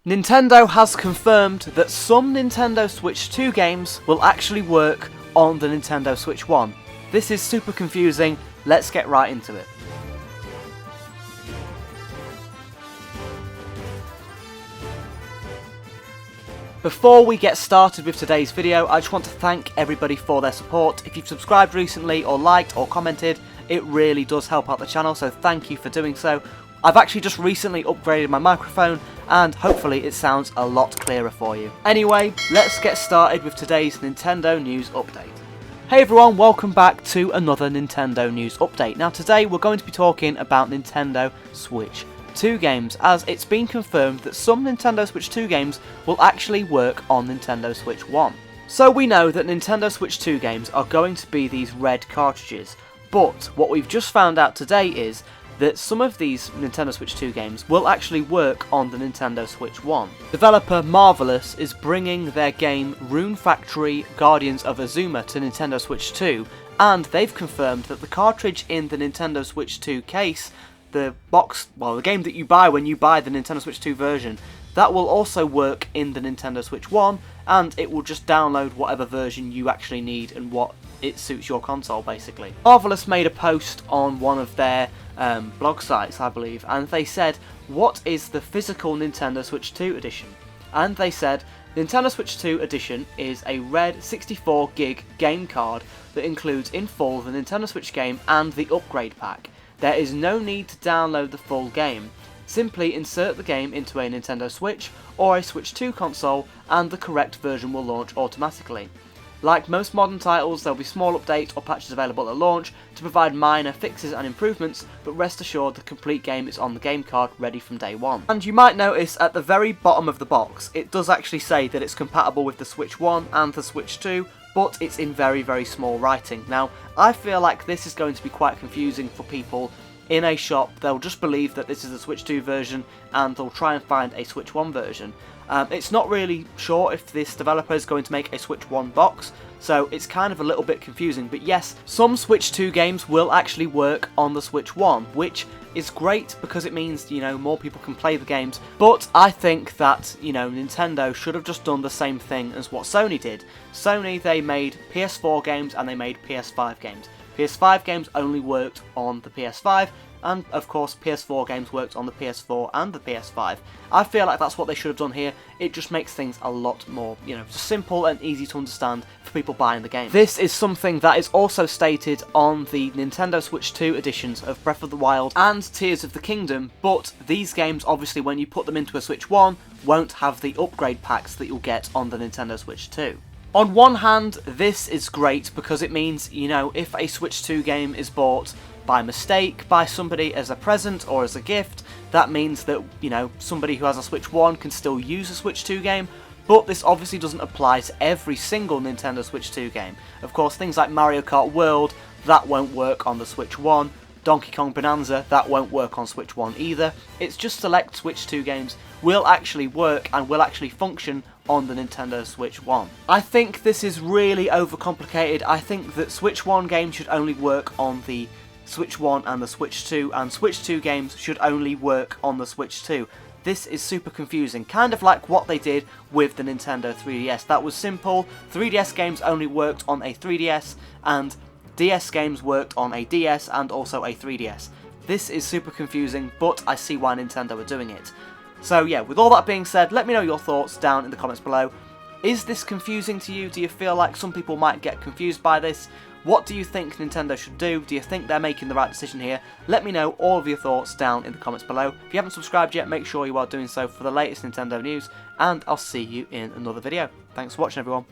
Nintendo has confirmed that some Nintendo Switch 2 games will actually work on the Nintendo Switch 1. This is super confusing, let's get right into it. Before we get started with today's video, I just want to thank everybody for their support. If you've subscribed recently or liked or commented, it really does help out the channel, so thank you for doing so. I've actually just recently upgraded my microphone and hopefully it sounds a lot clearer for you. Anyway, let's get started with today's Nintendo news update. Hey everyone, welcome back to another Nintendo news update. Now today we're going to be talking about Nintendo Switch 2 games, as it's been confirmed that some Nintendo Switch 2 games will actually work on Nintendo Switch 1. So we know that Nintendo Switch 2 games are going to be these red cartridges, but what we've just found out today is that some of these Nintendo Switch 2 games will actually work on the Nintendo Switch 1. Developer Marvelous is bringing their game Rune Factory Guardians of Azuma to Nintendo Switch 2, and they've confirmed that the cartridge in the Nintendo Switch 2 case, the game that you buy when you buy the Nintendo Switch 2 version, that will also work in the Nintendo Switch 1, and it will just download whatever version you actually need and what it suits your console, basically. Marvelous made a post on one of their blog sites, I believe, and they said, what is the physical Nintendo Switch 2 edition? And they said, Nintendo Switch 2 edition is a red 64GB game card that includes in full the Nintendo Switch game and the upgrade pack. There is no need to download the full game. Simply insert the game into a Nintendo Switch or a Switch 2 console and the correct version will launch automatically. Like most modern titles, there will be small updates or patches available at launch to provide minor fixes and improvements, but rest assured the complete game is on the game card ready from day one. And you might notice at the very bottom of the box, it does actually say that it's compatible with the Switch 1 and the Switch 2, but it's in very, very small writing. Now, I feel like this is going to be quite confusing for people in a shop. They'll just believe that this is a Switch 2 version and they'll try and find a Switch 1 version. It's not really sure if this developer is going to make a Switch 1 box, so it's kind of a little bit confusing. But yes, some Switch 2 games will actually work on the Switch 1, which is great because it means, more people can play the games. But I think that, Nintendo should have just done the same thing as what Sony did. Sony, they made PS4 games and they made PS5 games. PS5 games only worked on the PS5, and of course PS4 games worked on the PS4 and the PS5. I feel like that's what they should have done here. It just makes things a lot more, simple and easy to understand for people buying the game. This is something that is also stated on the Nintendo Switch 2 editions of Breath of the Wild and Tears of the Kingdom, but these games, obviously, when you put them into a Switch 1, won't have the upgrade packs that you'll get on the Nintendo Switch 2. On one hand, this is great because it means, if a Switch 2 game is bought by mistake by somebody as a present or as a gift, that means that, somebody who has a Switch 1 can still use a Switch 2 game, but this obviously doesn't apply to every single Nintendo Switch 2 game. Of course, things like Mario Kart World, that won't work on the Switch 1. Donkey Kong Bonanza, that won't work on Switch 1 either. It's just select Switch 2 games will actually work and will actually function on the Nintendo Switch 1. I think this is really overcomplicated. I think that Switch 1 games should only work on the Switch 1 and the Switch 2, and Switch 2 games should only work on the Switch 2. This is super confusing, kind of like what they did with the Nintendo 3DS. That was simple. 3DS games only worked on a 3DS, and DS games worked on a DS and also a 3DS. This is super confusing, but I see why Nintendo are doing it. So yeah, with all that being said, let me know your thoughts down in the comments below. Is this confusing to you? Do you feel like some people might get confused by this? What do you think Nintendo should do? Do you think they're making the right decision here? Let me know all of your thoughts down in the comments below. If you haven't subscribed yet, make sure you are doing so for the latest Nintendo news, and I'll see you in another video. Thanks for watching, everyone.